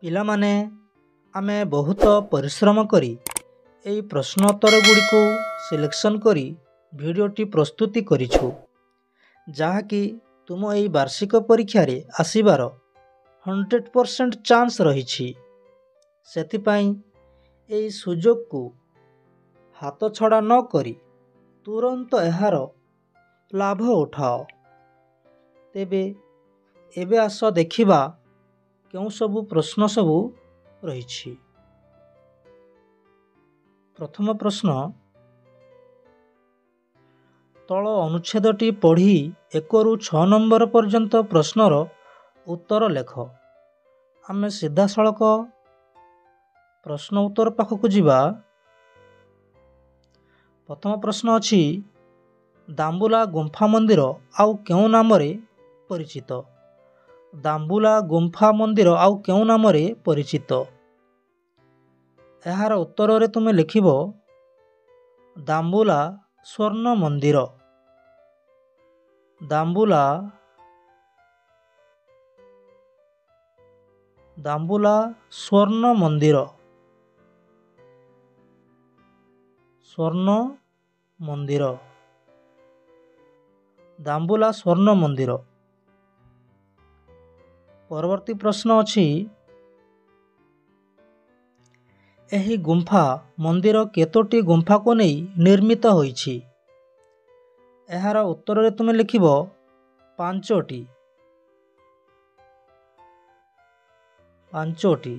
ପିଲାମାନେ ଆମେ ବହୁତ ପରିଶ୍ରମ କରି ଏହି ପ୍ରଶ୍ନୋତ୍ତର ଗୁଡ଼ିକୁ ସିଲେକ୍ସନ୍ କରି ଭିଡ଼ିଓଟି ପ୍ରସ୍ତୁତି କରିଛୁ, ଯାହାକି ତୁମ ଏହି ବାର୍ଷିକ ପରୀକ୍ଷାରେ ଆସିବାର 100% ଚାନ୍ସ ରହିଛି। ସେଥିପାଇଁ ଏହି ସୁଯୋଗକୁ ହାତଛଡ଼ା ନ କରି ତୁରନ୍ତ ଏହାର ଲାଭ ଉଠାଅ। ତେବେ ଏବେ ଆସ ଦେଖିବା କେଉଁ ସବୁ ପ୍ରଶ୍ନ ସବୁ ରହିଛି। ପ୍ରଥମ ପ୍ରଶ୍ନ, ତଳ ଅନୁଚ୍ଛେଦଟି ପଢ଼ି 1ରୁ 6 ନମ୍ବର ପର୍ଯ୍ୟନ୍ତ ପ୍ରଶ୍ନର ଉତ୍ତର ଲେଖ। ଆମେ ସିଧାସଳଖ ପ୍ରଶ୍ନ ଉତ୍ତର ପାଖକୁ ଯିବା। ପ୍ରଥମ ପ୍ରଶ୍ନ ଅଛି, ଦାମ୍ବୁଲା ଗୁମ୍ଫା ମନ୍ଦିର ଆଉ କେଉଁ ନାମରେ ପରିଚିତ? ଦାମ୍ବୁଲା ଗୁମ୍ଫା ମନ୍ଦିର ଆଉ କେଉଁ ନାମରେ ପରିଚିତ? ଏହାର ଉତ୍ତରରେ ତୁମେ ଲେଖିବ ଦାମ୍ବୁଲା ସ୍ୱର୍ଣ୍ଣ ମନ୍ଦିର। ଦାମ୍ବୁଲା ସ୍ୱର୍ଣ୍ଣ ମନ୍ଦିର। ସ୍ୱର୍ଣ୍ଣ ମନ୍ଦିର। ଦାମ୍ବୁଲା ସ୍ୱର୍ଣ୍ଣ ମନ୍ଦିର। ପରବର୍ତ୍ତୀ ପ୍ରଶ୍ନ ଅଛି, ଏହି ଗୁମ୍ଫା ମନ୍ଦିର କେତୋଟି ଗୁମ୍ଫାକୁ ନେଇ ନିର୍ମିତ ହୋଇଛି? ଏହାର ଉତ୍ତରରେ ତୁମେ ଲେଖିବ 5ଟି। 5ଟି।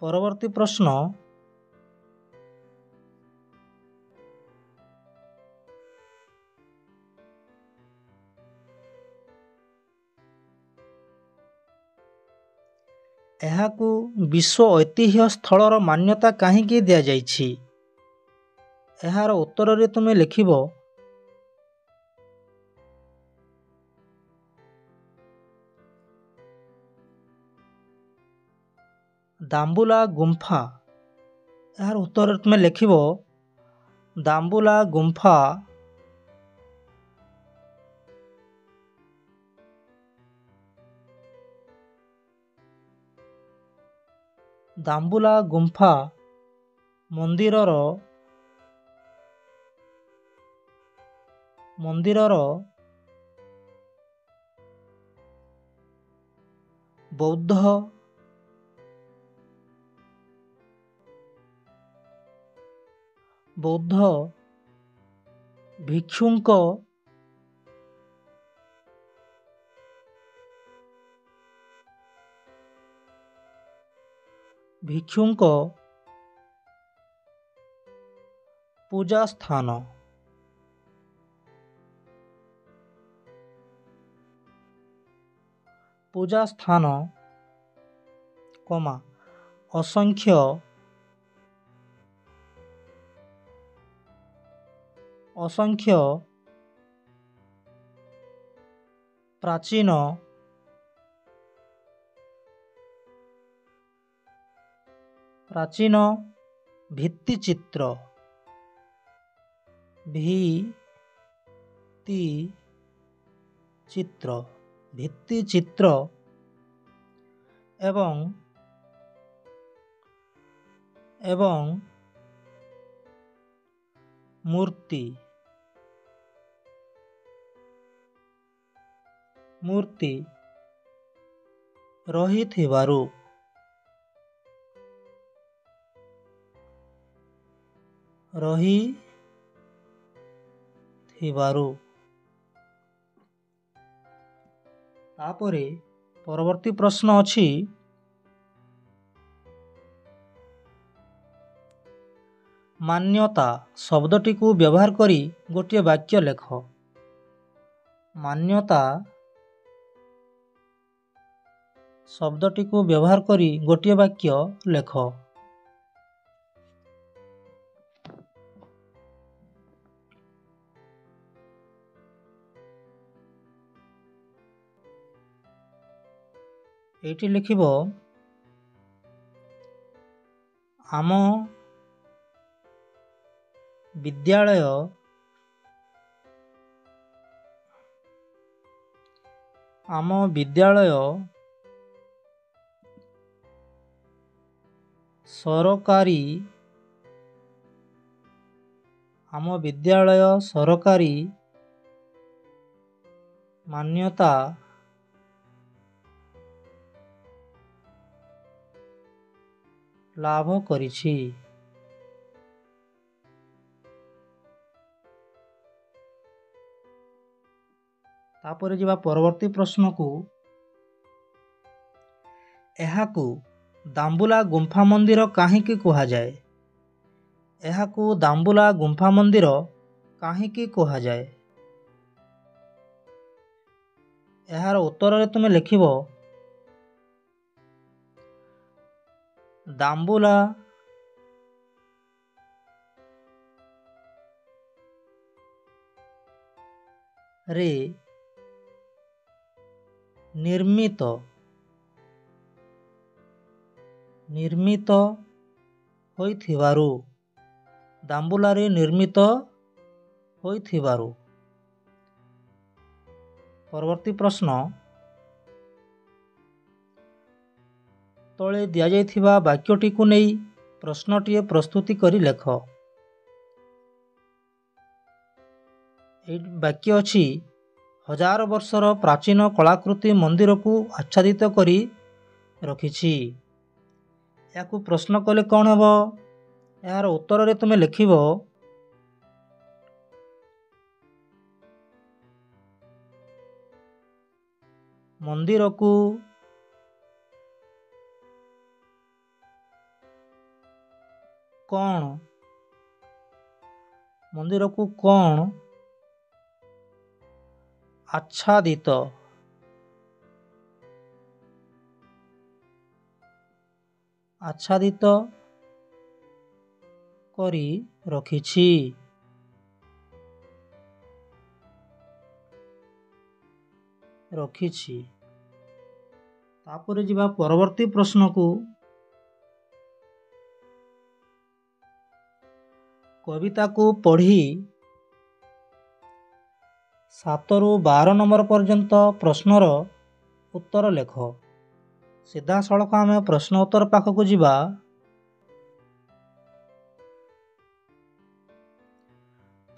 ପରବର୍ତ୍ତୀ ପ୍ରଶ୍ନ, ଏହାକୁ ବିଶ୍ୱ ଐତିହ୍ୟ ସ୍ଥଳର ମାନ୍ୟତା କାହିଁକି ଦିଆଯାଇଛି? ଏହାର ଉତ୍ତରରେ ତୁମେ ଲେଖିବ ଦାମ୍ବୁଲା ଗୁମ୍ଫା। ଏହାର ଉତ୍ତରରେ ତୁମେ ଲେଖିବ ଦାମ୍ବୁଲା ଗୁମ୍ଫା ଦାମ୍ବୁଲା ଗୁମ୍ଫା ମନ୍ଦିରର ବୌଦ୍ଧ ଭିକ୍ଷୁଙ୍କ ପୂଜା ସ୍ଥାନ। ପୂଜା ସ୍ଥାନ, ଅସଂଖ୍ୟ ପ୍ରାଚୀନ ଭିତ୍ତିଚିତ୍ର ଏବଂ ମୂର୍ତ୍ତି ରହିଥିବାରୁ ତାପରେ ପରବର୍ତ୍ତୀ ପ୍ରଶ୍ନ ଅଛି, ମାନ୍ୟତା ଶବ୍ଦଟିକୁ ବ୍ୟବହାର କରି ଗୋଟିଏ ବାକ୍ୟ ଲେଖ। ମାନ୍ୟତା ଶବ୍ଦଟିକୁ ବ୍ୟବହାର କରି ଗୋଟିଏ ବାକ୍ୟ ଲେଖ। ଏଇଠି ଲେଖିବ, ଆମ ବିଦ୍ୟାଳୟ ସରକାରୀ ଆମ ବିଦ୍ୟାଳୟ ସରକାରୀ ମାନ୍ୟତା ଲାଭ କରିଛି। ତାପରେ ଯିବା ପରବର୍ତ୍ତୀ ପ୍ରଶ୍ନକୁ। ଏହାକୁ ଦାମ୍ବୁଲା ଗୁମ୍ଫା ମନ୍ଦିର କାହିଁକି କୁହାଯାଏ? ଏହାକୁ ଦାମ୍ବୁଲା ଗୁମ୍ଫା ମନ୍ଦିର କାହିଁକି କୁହାଯାଏ? ଏହାର ଉତ୍ତରରେ ତୁମେ ଲେଖିବ ଦାମ୍ବୁଲା ରେ ନିର୍ମିତ ହୋଇଥିବାରୁ। ଦାମ୍ବୁଲାରେ ନିର୍ମିତ ହୋଇଥିବାରୁ। ପରବର୍ତ୍ତୀ ପ୍ରଶ୍ନ। ତଳେ ଦିଆଯାଇଥିବା ବାକ୍ୟଟିକୁ ନେଇ ପ୍ରଶ୍ନଟିଏ ପ୍ରସ୍ତୁତି କରି ଲେଖ। ଏହି ବାକ୍ୟ ଅଛି, 1000 ବର୍ଷର ପ୍ରାଚୀନ କଳାକୃତି ମନ୍ଦିରକୁ ଆଚ୍ଛାଦିତ କରି ରଖିଛି। ଏହାକୁ ପ୍ରଶ୍ନ କଲେ କ'ଣ ହେବ? ଏହାର ଉତ୍ତରରେ ତୁମେ ଲେଖିବ ମନ୍ଦିରକୁ କ'ଣ ଆଚ୍ଛାଦିତ କରି ରଖିଛି। ତାପରେ ଯିବା ପରବର୍ତ୍ତୀ ପ୍ରଶ୍ନକୁ। କବିତାକୁ ପଢ଼ି 7ରୁ 12 ନମ୍ବର ପର୍ଯ୍ୟନ୍ତ ପ୍ରଶ୍ନର ଉତ୍ତର ଲେଖ। ସିଧାସଳଖ ଆମେ ପ୍ରଶ୍ନ ଉତ୍ତର ପାଖକୁ ଯିବା।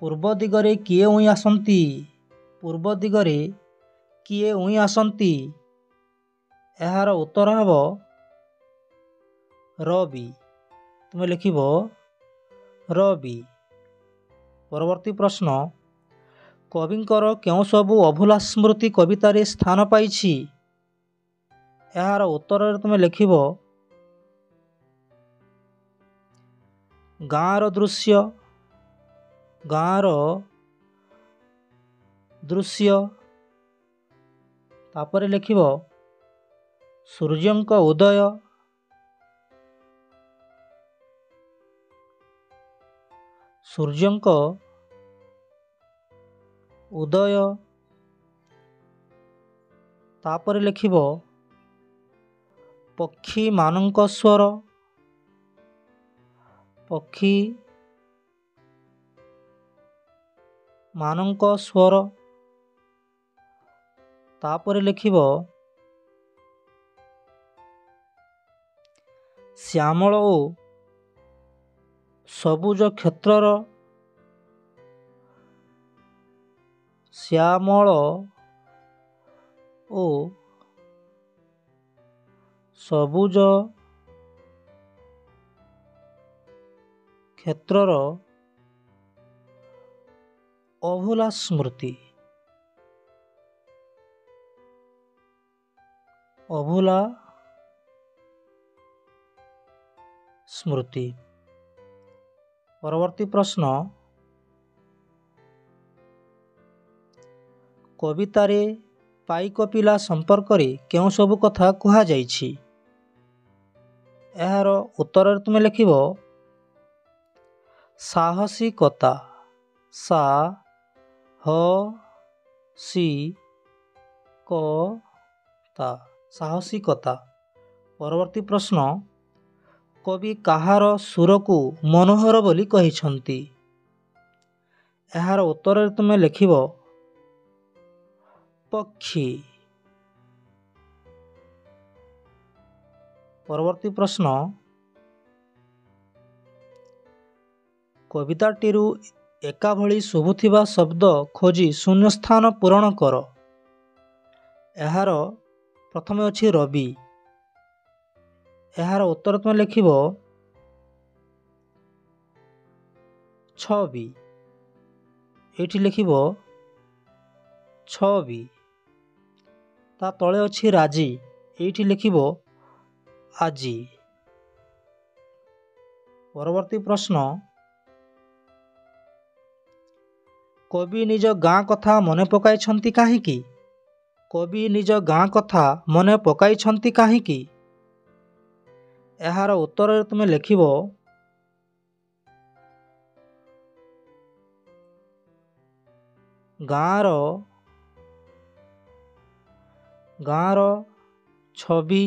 ପୂର୍ବ ଦିଗରେ କିଏ ଉଇଁ ଆସନ୍ତି? ପୂର୍ବ ଦିଗରେ କିଏ ଉଇଁ ଆସନ୍ତି? ଏହାର ଉତ୍ତର ହେବ ରବି। ତୁମେ ଲେଖିବ ରବି। ପରବର୍ତ୍ତୀ ପ୍ରଶ୍ନ। କବିଙ୍କର କେଉଁ ସବୁ ଅଭୁଲା ସ୍ମୃତି କବିତାରେ ସ୍ଥାନ ପାଇଛି? ଏହାର ଉତ୍ତରରେ ତୁମେ ଲେଖିବ ଗାଁର ଦୃଶ୍ୟ। ତାପରେ ଲେଖିବ ସୂର୍ଯ୍ୟଙ୍କ ଉଦୟ। ତାପରେ ଲେଖିବ ପକ୍ଷୀମାନଙ୍କ ସ୍ୱର। ତାପରେ ଲେଖିବ ଶ୍ୟାମଳ ଓ ସବୁଜ କ୍ଷେତ୍ରର ଅଭୁଲା ସ୍ମୃତି। ପରବର୍ତ୍ତୀ ପ୍ରଶ୍ନ। କବିତାରେ ପାଇକ ପିଲା ସମ୍ପର୍କରେ କେଉଁ ସବୁ କଥା କୁହାଯାଇଛି? ଏହାର ଉତ୍ତରରେ ତୁମେ ଲେଖିବ ସାହସିକତା। ସାହସିକତା। ପରବର୍ତ୍ତୀ ପ୍ରଶ୍ନ। କବି କାହାର ସୁରକୁ ମନୋହର ବୋଲି କହିଛନ୍ତି? ଏହାର ଉତ୍ତରରେ ତୁମେ ଲେଖିବ ପକ୍ଷୀ। ପରବର୍ତ୍ତୀ ପ୍ରଶ୍ନ। କବିତାଟିରୁ ଏକାଭଳି ଶୁଭୁଥିବା ଶବ୍ଦ ଖୋଜି ଶୂନ୍ୟସ୍ଥାନ ପୂରଣ କର। ଏହାର ପ୍ରଥମେ ଅଛି ରବି। ଏହାର ଉତ୍ତର ତୁମେ ଲେଖିବ ଛବି। ଏଇଠି ଲେଖିବ ଛବି। ତା ତଳେ ଅଛି ରାଜି। ଏଇଠି ଲେଖିବ ଆଜି। ପରବର୍ତ୍ତୀ ପ୍ରଶ୍ନ, କବି ନିଜ ଗାଁ କଥା ମନେ ପକାଇଛନ୍ତି କାହିଁକି? କବି ନିଜ ଗାଁ କଥା ମନେ ପକାଇଛନ୍ତି କାହିଁକି? ଏହାର ଉତ୍ତରରେ ତୁମେ ଲେଖିବ ଗାଁର ଛବି।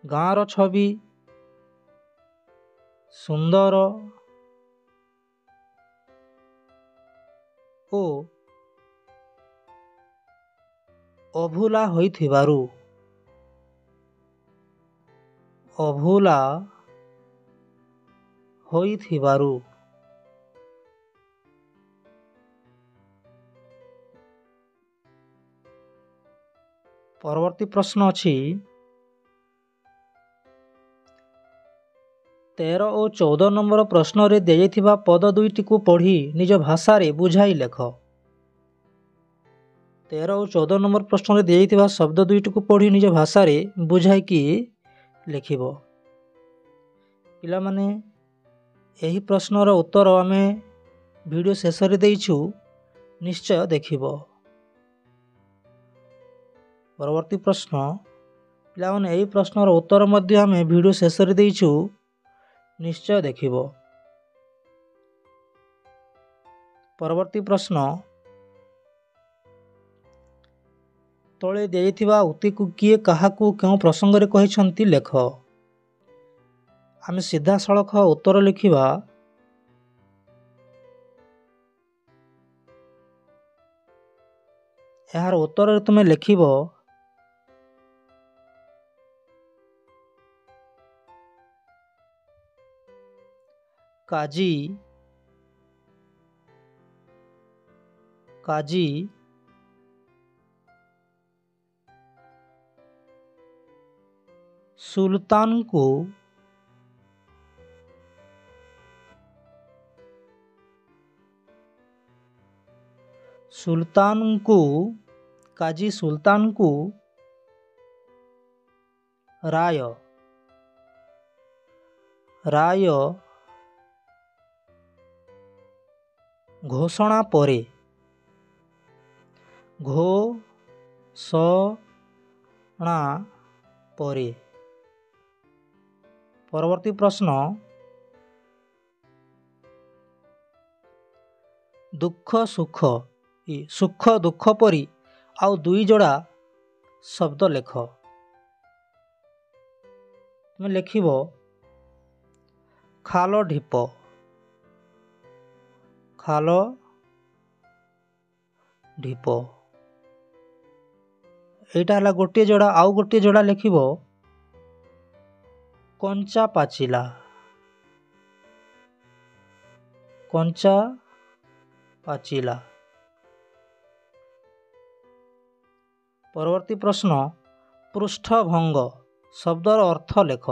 ଗାଁର ଛବି ସୁନ୍ଦର ଓ ଅଭୁଲା ହୋଇଥିବାରୁ। ଅଭୁଲା ହୋଇଥିବାରୁ। ପରବର୍ତ୍ତୀ ପ୍ରଶ୍ନ ଅଛି, 13 ଓ 14 ନମ୍ବର ପ୍ରଶ୍ନରେ ଦିଆଯାଇଥିବା ପଦ ଦୁଇଟିକୁ ପଢ଼ି ନିଜ ଭାଷାରେ ବୁଝାଇ ଲେଖ। 13 ଓ 14 ନମ୍ବର ପ୍ରଶ୍ନରେ ଦିଆଯାଇଥିବା ଶବ୍ଦ ଦୁଇଟିକୁ ପଢ଼ି ନିଜ ଭାଷାରେ ବୁଝାଇକି ଲେଖିବ। ପିଲାମାନେ, ଏହି ପ୍ରଶ୍ନର ଉତ୍ତର ଆମେ ଭିଡ଼ିଓ ଶେଷରେ ଦେଇଛୁ, ନିଶ୍ଚୟ ଦେଖିବ। ପରବର୍ତ୍ତୀ ପ୍ରଶ୍ନ, ପିଲାମାନେ ଏହି ପ୍ରଶ୍ନର ଉତ୍ତର ମଧ୍ୟ ଆମେ ଭିଡ଼ିଓ ଶେଷରେ ଦେଇଛୁ, ନିଶ୍ଚୟ ଦେଖିବ। ପରବର୍ତ୍ତୀ ପ୍ରଶ୍ନ, ତଳେ ଦିଆଯାଇଥିବା ଉକ୍ତିକୁ କିଏ କାହାକୁ କେଉଁ ପ୍ରସଙ୍ଗରେ କହିଛନ୍ତି ଲେଖ। ଆମେ ସିଧାସଳଖ ଉତ୍ତର ଲେଖିବା। ଏହାର ଉତ୍ତରରେ ତୁମେ ଲେଖିବ କାଜୀ ସୁଲତାନଙ୍କୁ ରାୟ ଘୋଷଣା ପରେ ପରବର୍ତ୍ତୀ ପ୍ରଶ୍ନ, ସୁଖ ଦୁଃଖ ପରି ଆଉ ଦୁଇ ଯୋଡ଼ା ଶବ୍ଦ ଲେଖ। ତୁମେ ଲେଖିବ ଖାଲ ଢିପ। ଏଇଟା ହେଲା ଗୋଟିଏ ଯୋଡ଼ା। ଆଉ ଗୋଟିଏ ଯୋଡ଼ା ଲେଖିବ କଞ୍ଚା ପାଚିଲା। ପରବର୍ତ୍ତୀ ପ୍ରଶ୍ନ, ପୃଷ୍ଠଭଙ୍ଗ ଶବ୍ଦର ଅର୍ଥ ଲେଖ।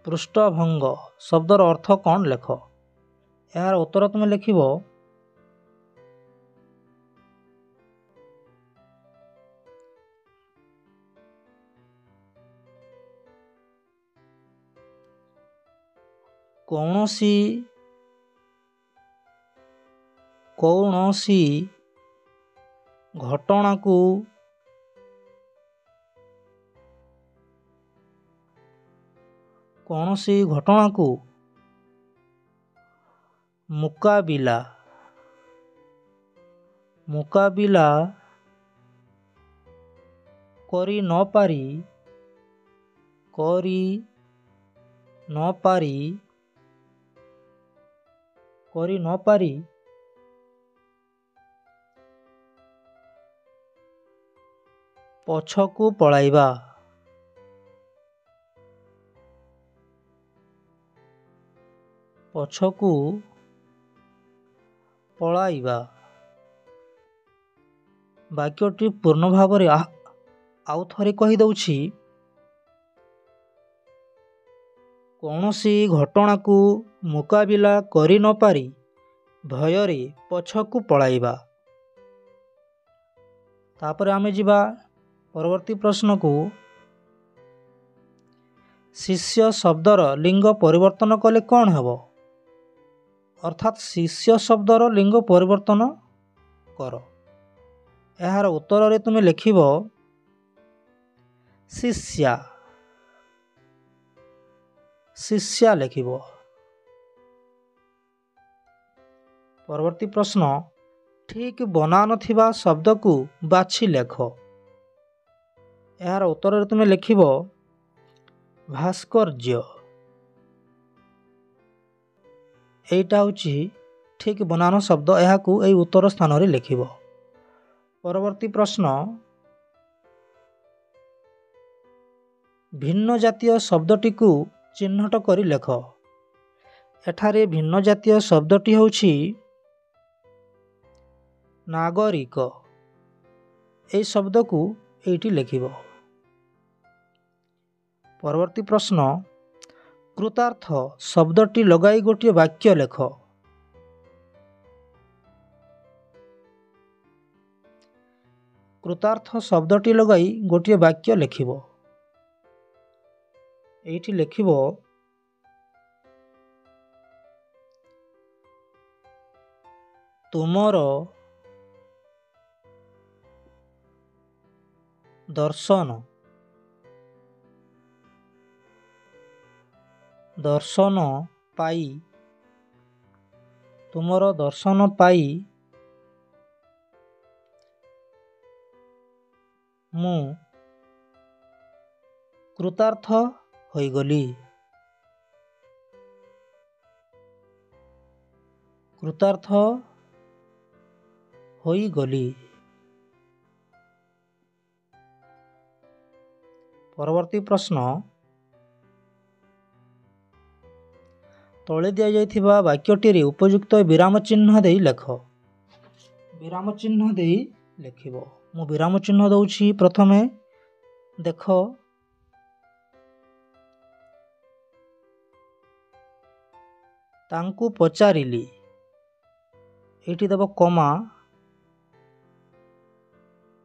ପୃଷ୍ଠଭଙ୍ଗ ଶବ୍ଦର ଅର୍ଥ କ'ଣ ଲେଖ। ଏହାର ଉତ୍ତର ତୁମେ ଲେଖିବ କୌଣସି ଘଟଣାକୁ ମୁକାବିଲା କରି ନ ପାରି ପଛକୁ ପଳାଇବା। ପଛକୁ ପଳାଇବା। ବାକ୍ୟଟି ପୂର୍ଣ୍ଣ ଭାବରେ ଆଉ ଥରେ କହିଦେଉଛି। କୌଣସି ଘଟଣାକୁ ମୁକାବିଲା କରି ନ ପାରି ଭୟରେ ପଛକୁ ପଳାଇବା। ତାପରେ ଆମେ ଯିବା ପରବର୍ତ୍ତୀ ପ୍ରଶ୍ନକୁ। ଶିଷ୍ୟ ଶବ୍ଦର ଲିଙ୍ଗ ପରିବର୍ତ୍ତନ କଲେ କ'ଣ ହେବ? ଅର୍ଥାତ୍ ଶିଷ୍ୟ ଶବ୍ଦର ଲିଙ୍ଗ ପରିବର୍ତ୍ତନ କର। ଏହାର ଉତ୍ତରରେ ତୁମେ ଲେଖିବ ଶିଷ୍ୟା। ଶିଷ୍ୟା ଲେଖିବ। ପରବର୍ତ୍ତୀ ପ୍ରଶ୍ନ, ଠିକ୍ ବନାନ ଥିବା ଶବ୍ଦକୁ ବାଛି ଲେଖ। ଏହାର ଉତ୍ତରରେ ତୁମେ ଲେଖିବ ଭାସ୍କର୍ଯ୍ୟ। এইটা ହେଉଛି ଠିକ୍ ବନାନ ଶବ୍ଦ, ଏହାକୁ ଏହି ଉତ୍ତର ସ୍ଥାନରେ ଲେଖିବ। ପରବର୍ତ୍ତୀ ପ୍ରଶ୍ନ, ଭିନ୍ନ ଜାତୀୟ ଶବ୍ଦଟିକୁ ଚିହ୍ନଟ କରି ଲେଖ। ଏଠାରେ ଭିନ୍ନ ଜାତୀୟ ଶବ୍ଦଟି ହେଉଛି ନାଗରିକ। ଏହି ଶବ୍ଦକୁ ଏଇଠି ଲେଖିବ। ପରବର୍ତ୍ତୀ ପ୍ରଶ୍ନ, କୃତାର୍ଥ ଶବ୍ଦଟି ଲଗାଇ ଗୋଟିଏ ବାକ୍ୟ ଲେଖ। କୃତାର୍ଥ ଶବ୍ଦଟି ଲଗାଇ ଗୋଟିଏ ବାକ୍ୟ ଲେଖିବ। ଏଇଠି ଲେଖିବ ତୁମର ଦର୍ଶନ ପାଇ ତୁମର ଦର୍ଶନ ପାଇ ମୁଁ କୃତାର୍ଥ ହୋଇଗଲି। କୃତାର୍ଥ ହୋଇଗଲି। ପରବର୍ତ୍ତୀ ପ୍ରଶ୍ନ, ତଳେ ଦିଆଯାଇଥିବା ବାକ୍ୟଟିରେ ଉପଯୁକ୍ତ ବିରାମ ଚିହ୍ନ ଦେଇ ଲେଖ। ବିରାମ ଚିହ୍ନ ଦେଇ ଲେଖିବ। ମୁଁ ବିରାମ ଚିହ୍ନ ଦେଉଛି। ପ୍ରଥମେ ଦେଖ, ତାଙ୍କୁ ପଚାରିଲି। ଏଇଠି ଦେବ କମା,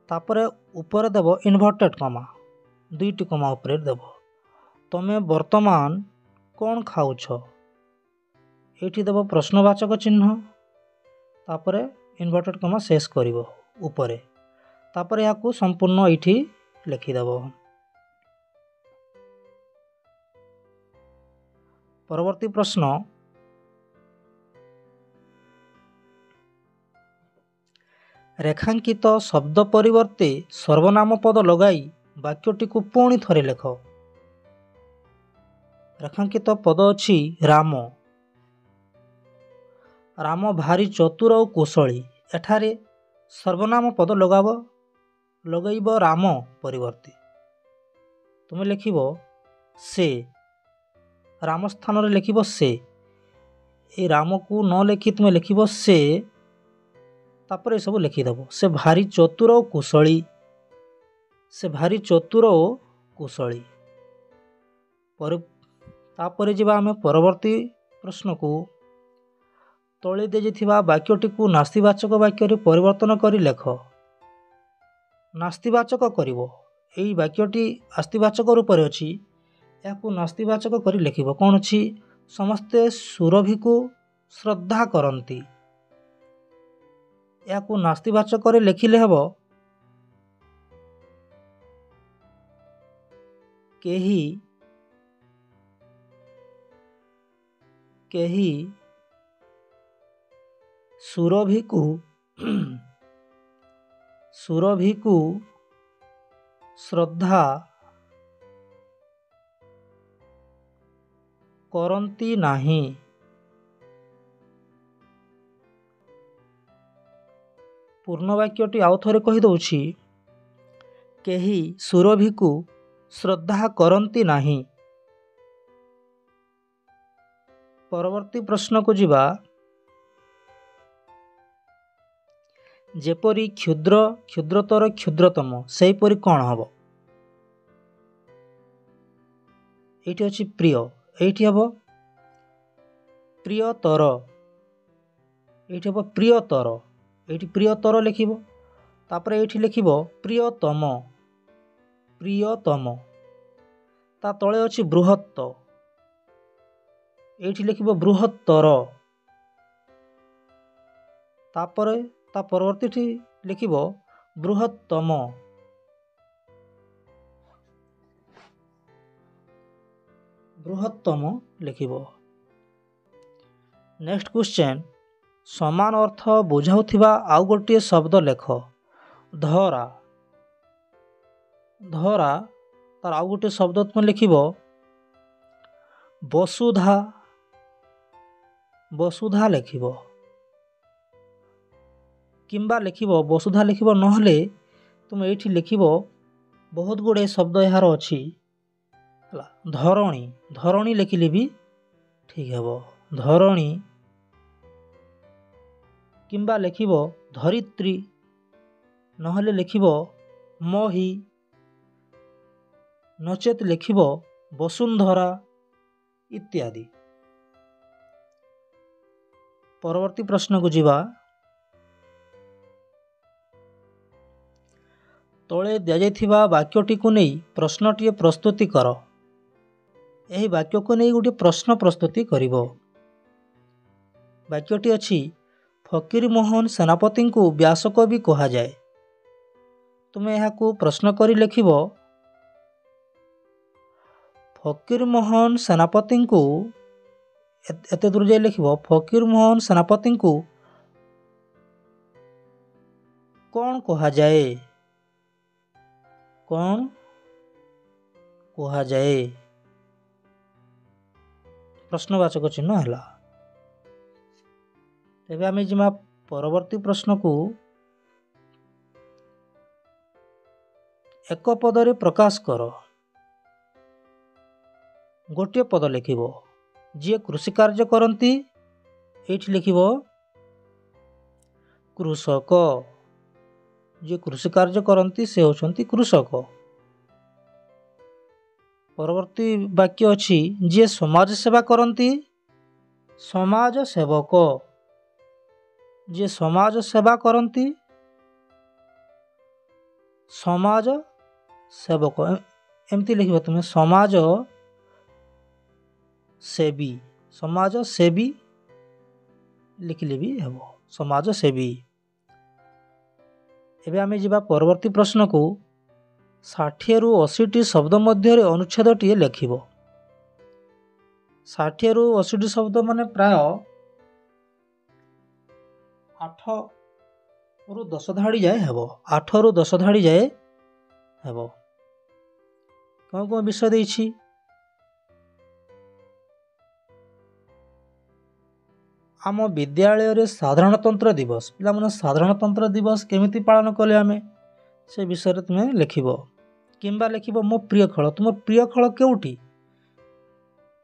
ତାପରେ ଉପରେ ଦେବ ଇନଭର୍ଟେଡ୍ କମା, ଦୁଇଟି କମା ଉପରେ ଦେବ। ତମେ ବର୍ତ୍ତମାନ କ'ଣ ଖାଉଛ? ଏଇଠି ଦେବ ପ୍ରଶ୍ନବାଚକ ଚିହ୍ନ, ତାପରେ ଇନଭର୍ଟେଡ୍ କମା ଶେଷ କରିବ ଉପରେ। ତାପରେ ଏହାକୁ ସମ୍ପୂର୍ଣ୍ଣ ଏଇଠି ଲେଖିଦେବ। ପରବର୍ତ୍ତୀ ପ୍ରଶ୍ନ, ରେଖାଙ୍କିତ ଶବ୍ଦ ପରିବର୍ତ୍ତେ ସର୍ବନାମ ପଦ ଲଗାଇ ବାକ୍ୟଟିକୁ ପୁଣି ଥରେ ଲେଖ। ରେଖାଙ୍କିତ ପଦ ଅଛି ରାମ। ରାମ ଭାରି ଚତୁର ଓ କୁଶଳୀ। ଏଠାରେ ସର୍ବନାମ ପଦ ଲଗାଇବ ରାମ ପରିବର୍ତ୍ତେ। ତୁମେ ଲେଖିବ ସେ। ରାମ ସ୍ଥାନରେ ଲେଖିବ ସେ। এই ରାମକୁ ନ ଲେଖି ତୁମେ ଲେଖିବ ସେ, ତାପରେ ଏସବୁ ଲେଖିଦେବ। ସେ ଭାରି ଚତୁର ଓ କୁଶଳୀ। ସେ ଭାରି ଚତୁର ଓ କୁଶଳୀ। ତାପରେ ଯିବା ଆମେ ପରବର୍ତ୍ତୀ ପ୍ରଶ୍ନକୁ। ତଳେ ଦିଆଯାଇଥିବା ବାକ୍ୟଟିକୁ ନାସ୍ତିବାଚକ ବାକ୍ୟରେ ପରିବର୍ତ୍ତନ କରି ଲେଖ। ନାସ୍ତିବାଚକ କରିବ। ଏହି ବାକ୍ୟଟି ଆସ୍ତିବାଚକ ରୂପରେ ଅଛି, ଏହାକୁ ନାସ୍ତିବାଚକ କରି ଲେଖିବ। କ'ଣ ଅଛି? ସମସ୍ତେ ସୁରଭିକୁ ଶ୍ରଦ୍ଧା କରନ୍ତି। ଏହାକୁ ନାସ୍ତିବାଚକରେ ଲେଖିଲେ ହେବ କେହି ସୁରଭିକୁ ଶ୍ରଦ୍ଧା କରନ୍ତି ନାହିଁ। ପୂର୍ଣ୍ଣ ବାକ୍ୟଟି ଆଉ ଥରେ କହିଦେଉଛି। କେହି ସୁରଭିକୁ ଶ୍ରଦ୍ଧା କରନ୍ତି ନାହିଁ। परवर्ती प्रश्न को जिबा जेपरी क्षुद्र क्षुद्रतर क्षुद्रतम सेहीपरि कौन हम ये अच्छी प्रिय ये हम प्रियतर ये हम प्रियतर ये प्रियतर लिख तापर ये लिख प्रियतम प्रियतम ता तले अच्छी बृहत्त ये लिख बृहत्तर तापर ता परवर्ती लिख बृहत्तम बृहत्तम लिख। नेक्स्ट क्वेश्चन समान अर्थ बुझाउथिबा आउ गोटे शब्द लेख धरा धरा तार आउ गोटे शब्द तुम लिख वसुधा वसुधा लिख किंबा लिख वसुधा लिख नहले तुम ये लिख बहुत गुड़े शब्द यार अच्छी धरणी धरणी लिखिले भी ठीक है धरणी किंबा लिख धरित्री नहले लिख मही नचेत लिख वसुंधरा इत्यादि। परवर्ती प्रश्न को जिबा तले दिया वाक्यटी को नहीं प्रश्नटीए प्रस्तुति कर यही वाक्य को नहीं गोटे प्रश्न प्रस्तुति करिब। वाक्यटी अच्छी फकीर मोहन सेनापति को व्यासकवि कहा जाए तुम्हें यहाँ प्रश्न करी लिख फकीर मोहन सेनापति को एत दूर जाए लिख फकीर मोहन सेनापति को कौन कहा जाए कौन कहा जाए प्रश्नवाचक चिन्ह है। तेबे आम जिमा परवर्ती प्रश्न को एक पदरे प्रकाश कर गोटे पद लिख जी कृषि कार्य करती ये लिख कृषक जी कृषि कार्य करती से होती कृषक। परवर्ती वाक्य अच्छी जी समाज सेवा करती समाज सेवक जी समाज सेवा करती समाज सेवक एमती लिख तुम्हें समाज सेवी लिखले भी हम समाज सेवी। एबे आमे जिबा परवर्ती प्रश्न को 60 रु 80 शब्द मध्य अनुच्छेदटीए लिख 60 रु 80 शब्द माने प्राय 8 रु 10 धाड़ी जाए हेबो 8 रु 10 धाड़ी जाए हेबो। कौन कौन विषय देछि आम विद्यालय साधारणतंत्र दिवस पिला माने साधारणतंत्र दिवस केमिति पालन कले आमे से विषय तुम्हें लिख किंबा लिख मो प्रिय खेल तुम प्रिय खेल केउटी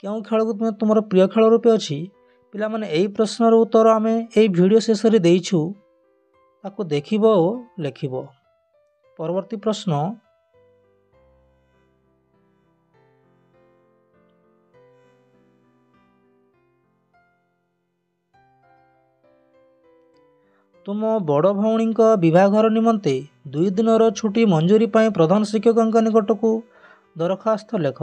क्यों खेल को तुम्हें तुम प्रिय खेल रूपे अच्छी पिला माने यही प्रश्नर उत्तर आम यही वीडियो शेष में देइछु ताको देखिबो लिखिबो। परवर्ती प्रश्न तुम बड़ भौणी विवाहर निमंते 2 दिनर छुट्टी मंजूरी पाई प्रधान शिक्षक निकट को दरखास्त लेख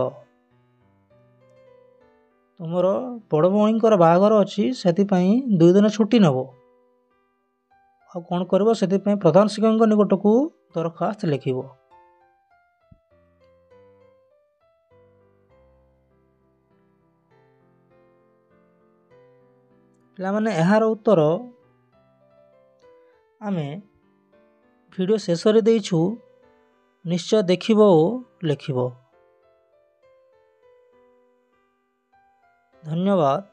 तुमर बड़ भौणी बाहाघर अच्छी से 2 दिन छुट्टी नब आ कौन कर से प्रधान शिक्षक निकट को दरखास्त लिख। पे यार उत्तर आमे वीडियो शेष में देइछु निश्चय देखिबो लिखिबो। धन्यवाद।